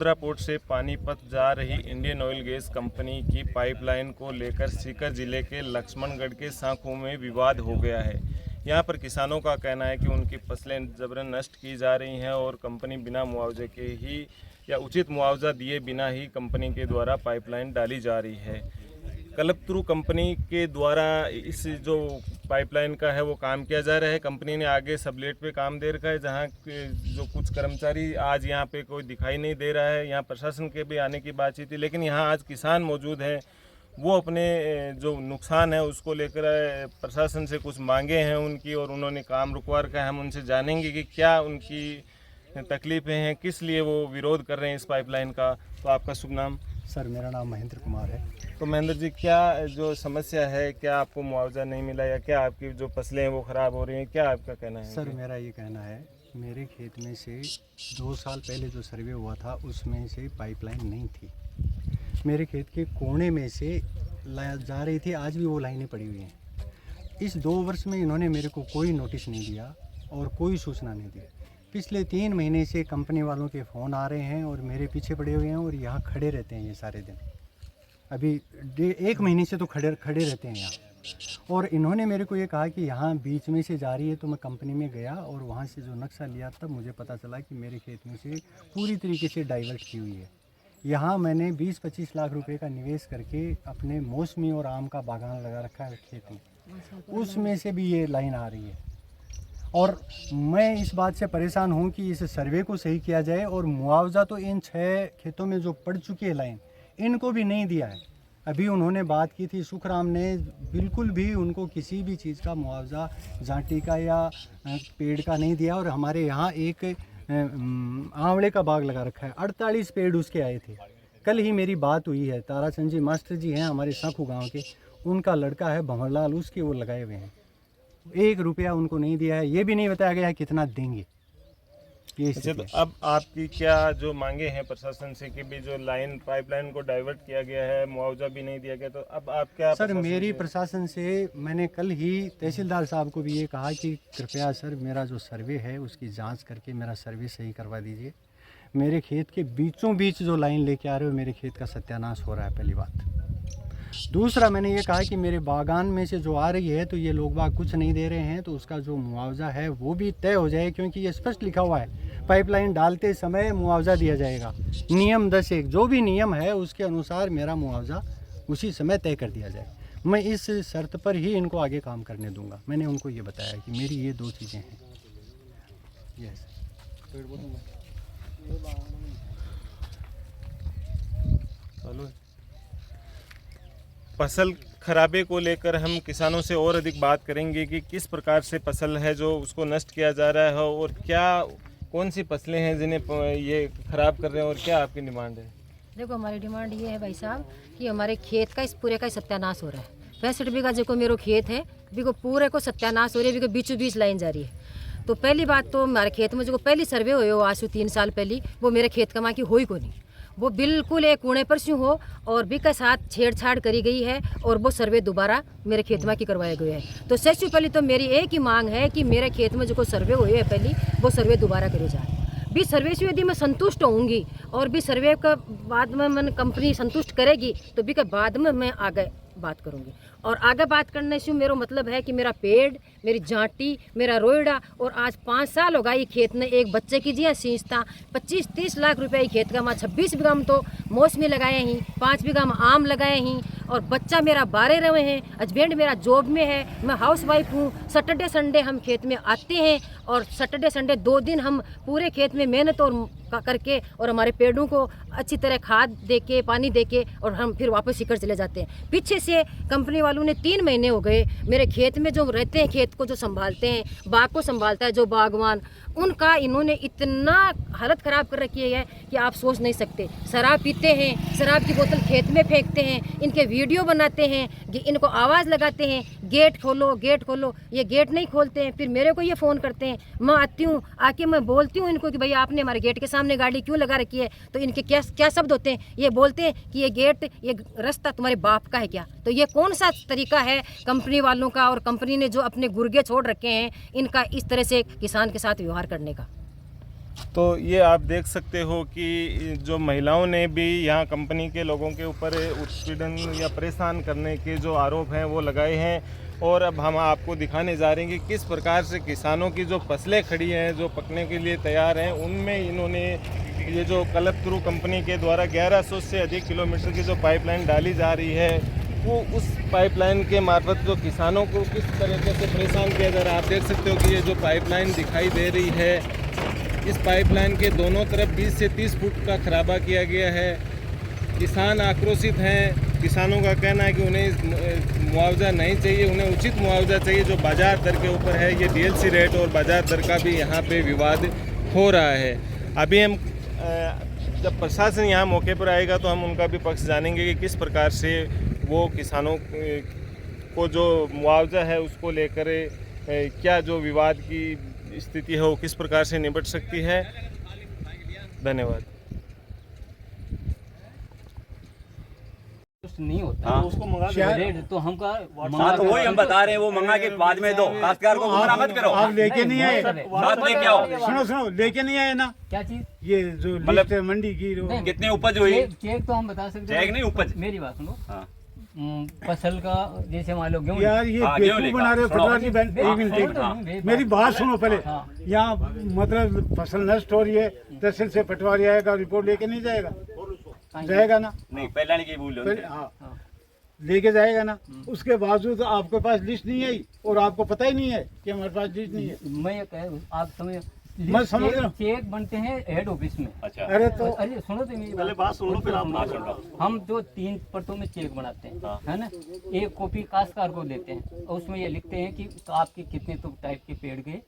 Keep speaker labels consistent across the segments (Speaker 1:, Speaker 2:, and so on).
Speaker 1: Brahmaputra port से पानीपत जा रही इंडियन ऑयल गैस कंपनी की पाइपलाइन को लेकर सीकर जिले के लक्ष्मणगढ़ के सांखू में विवाद हो गया है। यहां पर किसानों का कहना है कि उनकी फसलें जबरन नष्ट की जा रही हैं और कंपनी बिना मुआवजे के ही या उचित मुआवजा दिए बिना ही कंपनी के द्वारा पाइपलाइन डाली जा रही है। कल्पतरू कंपनी के द्वारा इस जो पाइपलाइन का है वो काम किया जा रहा है। कंपनी ने आगे सबलेट पे काम दे रखा है, जहाँ के जो कुछ कर्मचारी आज यहाँ पे कोई दिखाई नहीं दे रहा है। यहाँ प्रशासन के भी आने की बातचीत थी, लेकिन यहाँ आज किसान मौजूद हैं। वो अपने जो नुकसान है उसको लेकर प्रशासन से कुछ मांगे हैं उनकी, और उन्होंने काम रुकवा रखा है। हम उनसे जानेंगे कि क्या उनकी तकलीफ़ें हैं, किस लिए वो विरोध कर रहे हैं इस पाइपलाइन का। तो आपका शुभ नाम?
Speaker 2: सर, मेरा नाम महेंद्र कुमार है।
Speaker 1: तो महेंद्र जी, क्या जो समस्या है, क्या आपको मुआवजा नहीं मिला या क्या आपकी जो फसलें हैं वो ख़राब हो रही हैं, क्या आपका कहना है?
Speaker 2: सर, मेरा ये कहना है, मेरे खेत में से 2 साल पहले जो सर्वे हुआ था उसमें से पाइपलाइन नहीं थी। मेरे खेत के कोने में से जा रही थी, आज भी वो लाइनें पड़ी हुई हैं। इस 2 वर्ष में इन्होंने मेरे को कोई नोटिस नहीं दिया और कोई सूचना नहीं दी। पिछले 3 महीने से कंपनी वालों के फ़ोन आ रहे हैं और मेरे पीछे पड़े हुए हैं और यहाँ खड़े रहते हैं ये सारे दिन। अभी 1 महीने से तो खड़े रहते हैं यहाँ। और इन्होंने मेरे को ये कहा कि यहाँ बीच में से जा रही है। तो मैं कंपनी में गया और वहाँ से जो नक्शा लिया तब मुझे पता चला कि मेरे खेत में से पूरी तरीके से डाइवर्ट की हुई है। यहाँ मैंने 20-25 लाख रुपए का निवेश करके अपने मौसमी और आम का बागान लगा रखा है खेत में, उसमें से भी ये लाइन आ रही है। और मैं इस बात से परेशान हूँ कि इस सर्वे को सही किया जाए और मुआवजा तो इन 6 खेतों में जो पड़ चुकी है लाइन, इनको भी नहीं दिया है। अभी उन्होंने बात की थी, सुखराम ने, बिल्कुल भी उनको किसी भी चीज़ का मुआवजा जांटी का या पेड़ का नहीं दिया। और हमारे यहाँ एक आंवले का बाग लगा रखा है, 48 पेड़ उसके आए थे। कल ही मेरी बात हुई है, ताराचंद जी मास्टर जी हैं हमारे सांखू गांव के, उनका लड़का है भंवरलाल, उसके वो लगाए हुए हैं। 1 रुपया उनको नहीं दिया है। ये भी नहीं बताया गया है कितना देंगे।
Speaker 1: अच्छा, तो अब आपकी क्या जो मांगे हैं प्रशासन से कि भी जो लाइन पाइपलाइन को डाइवर्ट किया गया है, मुआवजा भी नहीं दिया गया, तो अब आप क्या?
Speaker 2: सर, मेरी प्रशासन से मैंने कल ही तहसीलदार साहब को भी ये कहा कि कृपया सर मेरा जो सर्वे है उसकी जांच करके मेरा सर्वे सही करवा दीजिए। मेरे खेत के बीचों बीच जो लाइन लेके आ रहे हो, मेरे खेत का सत्यानाश हो रहा है, पहली बात। दूसरा, मैंने ये कहा कि मेरे बागान में से जो आ रही है तो ये लोग बाग कुछ नहीं दे रहे हैं, तो उसका जो मुआवजा है वो भी तय हो जाए, क्योंकि ये स्पष्ट लिखा हुआ है पाइपलाइन डालते समय मुआवजा दिया जाएगा। नियम 10(1) जो भी नियम है उसके अनुसार मेरा मुआवजा उसी समय तय कर दिया जाए। मैं इस शर्त पर ही इनको आगे काम करने दूंगा। मैंने उनको ये बताया कि मेरी ये 2 चीज़ें हैं। यस।
Speaker 1: फसल खराबे को लेकर हम किसानों से और अधिक बात करेंगे कि किस प्रकार से फसल है जो उसको नष्ट किया जा रहा है और क्या कौन सी फसलें हैं जिन्हें ये खराब कर रहे हैं, और क्या आपकी डिमांड है?
Speaker 3: देखो, हमारी डिमांड ये है भाई साहब कि हमारे खेत का इस पूरे का सत्यानाश हो रहा है। 65 बीघा जो को मेरो खेत है, बिको पूरे को सत्यानाश हो रही है, बिको बीचों बीच लाइन जा रही है। तो पहली बात तो हमारे खेत में जो पहली सर्वे हुई हो आज से 3 साल पहले, वो मेरे खेत का माँ की हुई को नहीं, वो बिल्कुल एक कूड़े पर स्यू हो और भी के साथ छेड़छाड़ करी गई है और वो सर्वे दोबारा मेरे खेत में की करवाया गया है। तो सबसे पहले तो मेरी एक ही मांग है कि मेरे खेत में जो कोई सर्वे हुई है पहली, वो सर्वे दोबारा करे जाए। भी सर्वे से यदि मैं संतुष्ट होऊंगी और भी सर्वे का बाद में मन कंपनी संतुष्ट करेगी तो भी के बाद में मैं आगे बात करूंगी। और आगे बात करने से मेरा मतलब है कि मेरा पेड़, मेरी जांटी, मेरा रोयड़ा, और आज 5 साल होगा ये खेत में एक बच्चे की जिया सींचता 25-30 लाख रुपए खेत का। मैं 26 बीघा में तो मौसमी लगाए ही, 5 बीघा में आम लगाए ही, और बच्चा मेरा 12 रहे हैं, हस्बैंड मेरा जॉब में है, मैं हाउस वाइफ हूँ। सैटरडे संडे हम खेत में आते हैं और सैटरडे संडे 2 दिन हम पूरे खेत में मेहनत और करके और हमारे पेड़ों को अच्छी तरह खाद देके, पानी देके, और हम फिर वापस सीकर चले जाते हैं। पीछे से कंपनी वालों ने 3 महीने हो गए मेरे खेत में जो रहते हैं, खेत को जो संभालते हैं, बाग को संभालता है जो बागवान, उनका इन्होंने इतना हालत ख़राब कर रखी है कि आप सोच नहीं सकते। शराब पीते हैं, शराब की बोतल खेत में फेंकते हैं, इनके वीडियो बनाते हैं, इनको आवाज़ लगाते हैं, गेट खोलो गेट खोलो, ये गेट नहीं खोलते हैं। फिर मेरे को ये फ़ोन करते हैं, मैं आती हूँ, आके मैं बोलती हूँ इनको कि भैया आपने हमारे गेट के सामने गाड़ी क्यों लगा रखी है। तो इनके क्या क्या शब्द होते हैं, ये बोलते हैं कि ये गेट, ये रास्ता तुम्हारे बाप का है क्या। तो ये कौन सा तरीका है कंपनी वालों का, और कंपनी ने जो अपने गुर्गे छोड़ रखे हैं इनका इस तरह से किसान के साथ व्यवहार करने का।
Speaker 1: तो ये आप देख सकते हो कि जो महिलाओं ने भी यहाँ कंपनी के लोगों के ऊपर उत्पीड़न या परेशान करने के जो आरोप हैं वो लगाए हैं। और अब हम आपको दिखाने जा रहे हैं कि किस प्रकार से किसानों की जो फसलें खड़ी हैं, जो पकने के लिए तैयार हैं, उनमें इन्होंने ये जो कल्पतरू कंपनी के द्वारा 1100 से अधिक किलोमीटर की जो पाइपलाइन डाली जा रही है, वो उस पाइपलाइन के मार्फत जो किसानों को किस तरीके से परेशान किया जा रहा है। आप देख सकते हो कि ये जो पाइपलाइन दिखाई दे रही है, इस पाइपलाइन के दोनों तरफ 20 से 30 फुट का खराबा किया गया है। किसान आक्रोशित हैं। किसानों का कहना है कि उन्हें मुआवजा नहीं चाहिए, उन्हें उचित मुआवजा चाहिए जो बाज़ार दर के ऊपर है। ये डीएलसी रेट और बाज़ार दर का भी यहाँ पे विवाद हो रहा है। अभी हम जब प्रशासन यहाँ मौके पर आएगा तो हम उनका भी पक्ष जानेंगे कि किस प्रकार से वो किसानों को जो मुआवजा है उसको लेकर क्या जो विवाद की स्थिति है वो किस प्रकार से निपट सकती है। धन्यवाद।
Speaker 4: नहीं होता
Speaker 5: हाँ।
Speaker 4: तो उसको मंगा के रेट तो हमका
Speaker 5: हाँ तो वही हम बता रहे हैं, वो मंगा के बाद में दो, काश्तकार को गुमराह मत करो।
Speaker 6: आप लेके नहीं आए,
Speaker 5: बात लेके आओ।
Speaker 6: सुनो लेके नहीं आए ना
Speaker 4: क्या चीज
Speaker 6: ये जो लिस्ट है मंडी की
Speaker 4: नहीं,
Speaker 5: कितनी उपज हुई?
Speaker 4: चेक तो हम बता सकते
Speaker 5: चेक नहीं उपज।
Speaker 4: मेरी बात सुनो।
Speaker 5: हाँ।
Speaker 4: फसल का जैसे मान लो गेहूं
Speaker 6: यार ये बेवकूफ बना रहे हो सरदार जी। एक मिनट मेरी बात सुनो पहले। यहाँ मतलब फसल नष्ट हो रही है, तहसील से पटवारी आएगा, रिपोर्ट लेके नहीं जाएगा? जाएगा ना?
Speaker 5: नहीं पहला नहीं बोल रहे।
Speaker 6: हाँ लेके जाएगा ना। उसके बावजूद आपके पास लिस्ट नहीं आई और आपको पता ही नहीं है कि हमारे पास लिस्ट नहीं है।
Speaker 4: मैं ये कह आप समझ
Speaker 6: मैं समझ रहा हूँ।
Speaker 4: चेक बनते हैं हेड ऑफिस में।
Speaker 5: अच्छा।
Speaker 6: अरे तो
Speaker 4: अरे सुनो तो मेरी पहले बात सुन लो फिर आप। हम जो 3 परतों में चेक बनाते हैं है ना, एक कॉपी काश्तकार को देते हैं और उसमें ये लिखते हैं कि आपके कितने तो टाइप के पेड़ गए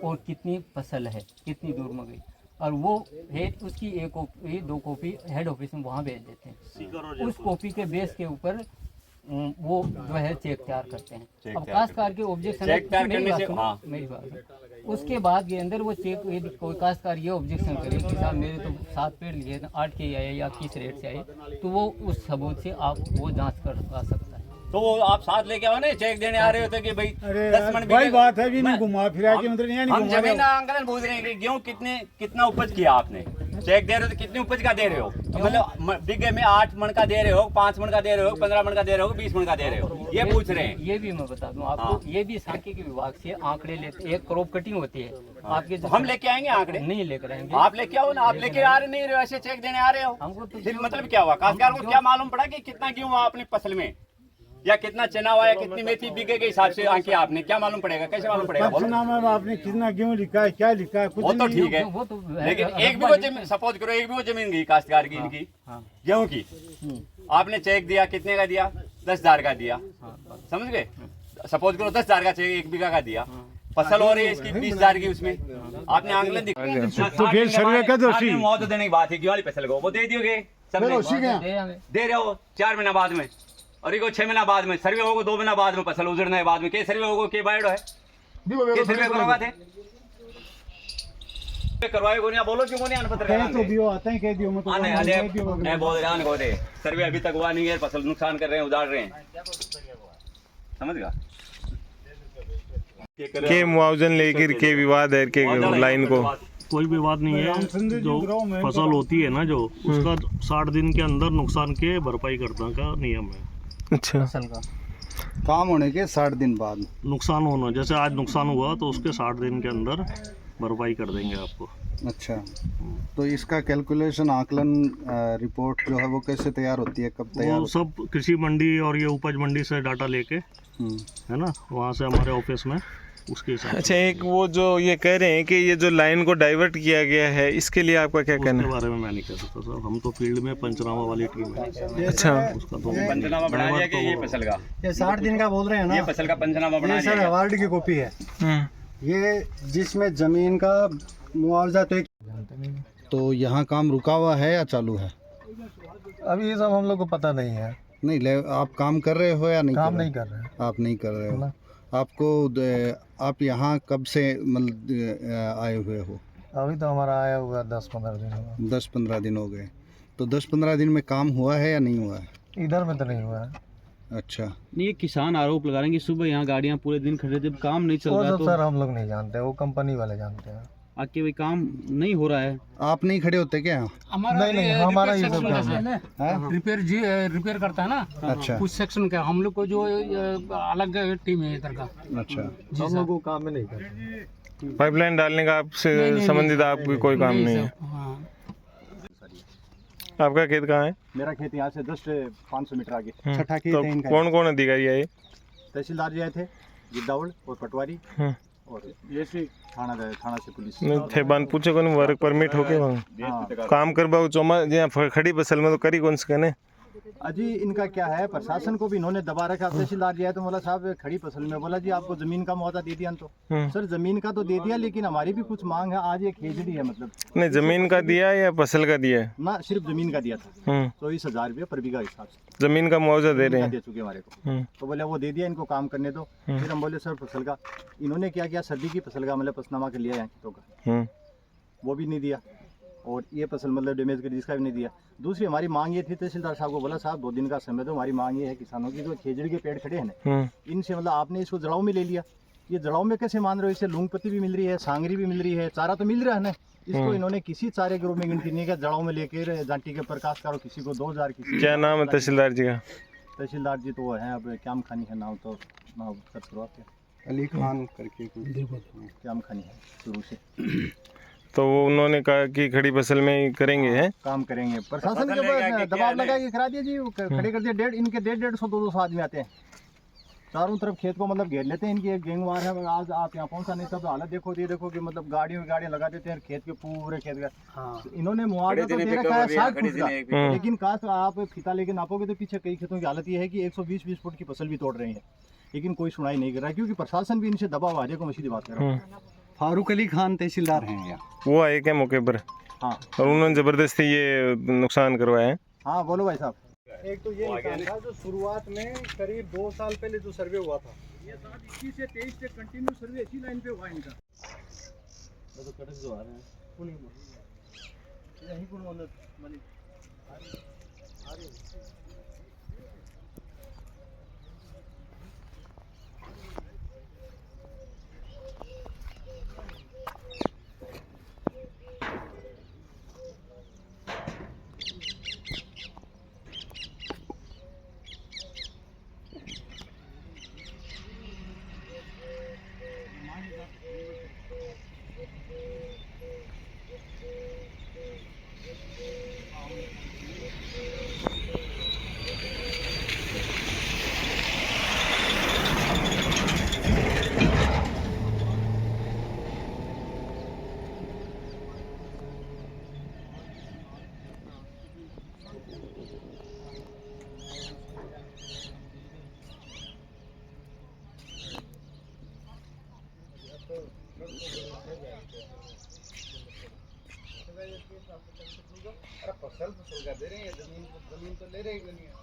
Speaker 4: और कितनी फसल है, कितनी दूर में गई, और वो हेड उसकी एक कॉपी 2 कॉपी हेड ऑफिस में वहाँ भेज देते हैं। उस कॉपी के बेस के ऊपर वो जो है चेक तैयार करते हैं। अब काश्तकार के ऑब्जेक्शन मेरी बात उसके बाद के अंदर वो चेक यदि कोई काश्तकार ये ऑब्जेक्शन करे कि साहब मेरे तो 7 पेड़ लिए 8 के आए या किस रेट से आए, तो वो उस सबूत से आप वो जांच कर सकता है।
Speaker 5: तो वो आप साथ लेके आओ ना, चेक देने आ रहे होते कि भाई
Speaker 6: अरे
Speaker 5: 10 मन
Speaker 6: भाई बात है भी नहीं घुमा फिरा के मतलब नहीं
Speaker 5: हम जमीन आंकलन पूछ रहे हैं कि गेहूँ कितना उपज किया आपने, चेक दे रहे हो तो कितनी उपज का दे रहे हो, तो मतलब बीघे में 8 मन का दे रहे हो, 5 मन का दे रहे हो, 15 मन का दे रहे हो, 20 मन का दे रहे हो, ये पूछ रहे हैं।
Speaker 4: ये भी मैं बता दूं आपको, ये भी सांख्यिकी विभाग से आंकड़े लेते, एक क्रॉप कटिंग होती है आपके,
Speaker 5: तो हम लेके आएंगे आंकड़े?
Speaker 4: नहीं लेकर आएंगे।
Speaker 5: आप लेके आओ ना, आप लेके आ रहे नहीं रहे, ऐसे चेक देने आ रहे हो।
Speaker 4: हमको तो
Speaker 5: फिर मतलब क्या हुआ? काश्तकार को क्या मालूम पड़ा कि कितना गेहूँ हुआ अपनी फसल में, या कितना चना हुआ, या कितनी मेथी बीघे के हिसाब से आंके आपने क्या मालूम पड़ेगा? कैसे मालूम पड़ेगा?
Speaker 6: पंचनामा आपने कितना गेहूँ लिखा है, क्या लिखा है?
Speaker 5: वो तो ठीक है,
Speaker 4: वो तो
Speaker 5: लेकिन एक भी वो जमीन, सपोज करो एक भी वो जमीन गई काश्तकार की, इनकी गेहूं की, आपने चेक दिया, कितने का दिया? 10,000 का दिया, समझ गए? सपोज करो 10,000 का चेक 1 बीघा का दिया, फसल हो रही है इसकी 20,000 की, उसमें आपने आंकलन दिखा
Speaker 6: तो फिर सर्वे का दोषी
Speaker 5: मुआवजा देने की बात है, वाली फसल को वो दे दियोगे सब दे रहे हो 4 महीना बाद में, और एक 6 महीना बाद में सर्वे होगा, 2 महीना बाद में फसल उजड़ना है, बाद में के सर्वे होगा, के बाइड है, के सर्वे करवा थे करवाए को नहीं, बोलो क्यों नहीं? पत्रकार
Speaker 6: तो दियो आता है, कह दियो मैं तो
Speaker 5: मैं बोल रहा हूं दे सर्वे अभी तक हुआ नहीं है, फसल नुकसान कर रहे हैं, उजाड़ रहे हैं, समझ गया?
Speaker 1: के मुआवजन लेकर के विवाद है के लाइन को
Speaker 7: कोई विवाद नहीं है। जो फसल होती है ना, जो उसका 60 दिन के अंदर नुकसान के भरपाई करने का नियम है।
Speaker 1: अच्छा,
Speaker 4: फसल का
Speaker 2: काम होने के 60 दिन बाद
Speaker 7: नुकसान होना, जैसे आज नुकसान हुआ तो उसके 60 दिन के अंदर भरपाई कर देंगे आपको।
Speaker 2: अच्छा, तो इसका कैलकुलेशन आकलन रिपोर्ट जो है वो कैसे तैयार होती है, कब तैयार?
Speaker 7: वो सब कृषि मंडी और ये उपज मंडी से डाटा लेके है ना, वहाँ से हमारे ऑफिस में उसके हिसाब।
Speaker 1: अच्छा, एक वो जो ये कह रहे हैं कि ये जो लाइन को डाइवर्ट किया गया है, इसके लिए आपका क्या कहना है?
Speaker 7: उसके बारे में मैं नहीं कह सकता सर, हम तो फील्ड में पंचनामा वाली टीम है।
Speaker 1: अच्छा,
Speaker 7: उसका तो
Speaker 5: पंचनामा बना दिया कि ये फसल का,
Speaker 6: ये 60 दिन का बोल रहे हैं ना,
Speaker 5: ये फसल का पंचनामा बना
Speaker 6: सर
Speaker 5: दिया।
Speaker 6: अवार्ड की कॉपी है
Speaker 2: ये, जिसमें जमीन का मुआवजा तो यहाँ काम रुका हुआ है या चालू है?
Speaker 6: अभी ये सब हम लोग को पता नहीं है।
Speaker 2: नहीं, आप काम कर रहे हो या नहीं?
Speaker 6: काम नहीं कर रहे हैं।
Speaker 2: आप नहीं कर रहे हो? आपको आप यहाँ कब से मतलब आए हुए हो?
Speaker 6: अभी तो हमारा आया हुआ 10-15 दिन हुआ।
Speaker 2: 10-15 दिन हो गए। तो 10-15 दिन में काम हुआ है या नहीं हुआ है?
Speaker 6: इधर में तो नहीं हुआ है।
Speaker 2: अच्छा,
Speaker 8: नहीं, ये किसान आरोप लगा रहे हैं कि सुबह यहाँ गाड़ियाँ पूरे दिन खड़े थे, काम नहीं चल
Speaker 6: वो
Speaker 8: रहा।
Speaker 6: सब
Speaker 8: तो
Speaker 6: सर हम लोग नहीं जानते, वो कंपनी वाले जानते हैं।
Speaker 8: आके वही काम नहीं हो रहा है।
Speaker 9: आप नहीं खड़े होते क्या?
Speaker 10: नहीं हमारा ये सब रिपेयर करता है ना।
Speaker 9: अच्छा
Speaker 10: कुछ सेक्शन का हम लोग को जो अलग टीम है इधर का।
Speaker 9: अच्छा,
Speaker 10: हम लोग को
Speaker 2: काम में नहीं करते।
Speaker 1: पाइपलाइन डालने का आपसे संबंधित आपकी कोई काम नहीं है।
Speaker 10: हाँ।
Speaker 1: आपका खेत कहाँ है?
Speaker 2: मेरा खेत यहाँ से जस्ट 500 मीटर आगे
Speaker 1: हम्म,
Speaker 2: छठा खेत
Speaker 1: तो
Speaker 2: है इनका।
Speaker 1: कौन कौन अधिकारी आए?
Speaker 2: तहसीलदार जी आए थे, गिद्दावड़ और पटवारी और ये थाना से पुलिस।
Speaker 1: थे बान पूछे कौन वर्क परमिट होके वहाँ काम कर बाऊ चौमा जहाँ खड़ी फसल में तो करी कौन से कहने?
Speaker 2: अजी इनका क्या है, प्रशासन को भी इन्होंने दबा रखा। तहसीलदार जी आए तो बोला साहब खड़ी फसल में, बोला जी आपको जमीन का मुआवजा दे दिया। तो सर जमीन का तो दे दिया, लेकिन हमारी भी कुछ मांग है। आज ये खेजड़ी है, मतलब
Speaker 1: नहीं जमीन का दिया या फसल का दिया है?
Speaker 2: ना, सिर्फ जमीन का दिया था 24,000 रुपये पर बीघा हिसाब से
Speaker 1: जमीन का मुआवजा दे रहे हैं,
Speaker 2: दे चुके हमारे को। तो बोले वो दे दिया, इनको काम करने दो। फिर हम बोले सर फसल का, इन्होंने क्या किया, सर्दी की फसल का मतलब पसनामा कर लिया यहाँ खेतों का, वो भी नहीं दिया। और ये फसल मतलब डैमेज कर जिसका भी नहीं दिया। दूसरी हमारी मांग ये थी, तहसीलदार साहब को बोला साहब 2 दिन का समय दो, हमारी मांग ये है किसानों की, जो खेजड़ी के पेड़ खड़े हैं ना, इनसे मतलब आपने इसको जड़ाऊ में ले लिया। ये जड़ाऊ में कैसे मान रहे हो? इससे लूंग पत्ती भी मिल रही है, सांगरी भी मिल रही है, चारा तो मिल रहा है ना। इसको इन्होंने किसी चारे ग्रुप में गिनती नहीं किया, जड़ाऊ में लेकर जांटी के प्रकाश करो, किसी को 2000, किसी।
Speaker 1: क्या नाम है तहसीलदार जी का?
Speaker 2: तहसीलदार जी तो हैं, अब क्याम खानी है नाम, तो नाम सर्च करो आप,
Speaker 9: अली खान करके
Speaker 2: क्याम खानी है शुरू से।
Speaker 1: तो उन्होंने कहा कि खड़ी फसल में ही करेंगे हैं,
Speaker 2: काम करेंगे। प्रशासन के ऊपर दबाव लगा के करा दिया जी, खड़े कर दिए। इनके 150 200 आदमी आते हैं, चारों तरफ खेत को मतलब घेर लेते हैं। इनकी एक गेंगवार है, आज आप यहाँ पहुँचा नहीं, तब हालत देखो, ये देखो कि मतलब गाड़ियाँ लगा देते हैं खेत के, पूरे खेत का। इन्होंने मुआवजा तो दे रखा है 60 फुट का, लेकिन काश आप फीता लेके नापोगे तो पीछे कई खेतों की हालत ये है कि 120-20 फुट की फसल भी तोड़ रहे हैं, लेकिन कोई सुनाई नहीं कर रहा है, क्योंकि प्रशासन भी इनसे दबाव आ जाएगा। मसीदी बात कर रहा हूँ।
Speaker 9: फारूक अली खान तहसीलदार हैं यहाँ,
Speaker 1: वो आए क्या मौके पर?
Speaker 2: हाँ,
Speaker 1: और उन्होंने जबरदस्ती ये नुकसान करवाया है।
Speaker 2: हाँ बोलो भाई साहब।
Speaker 6: एक तो ये निशान था जो शुरुआत में करीब 2 साल पहले जो सर्वे हुआ था, ये 21 से 23 से कंटिन्यू सर्वे इसी लाइन पे हुआ इनका। तो कटक जो आ रहे हैं यहीं फसल का दे रहे हैं, जमीन तो ले रहे ही नहीं है।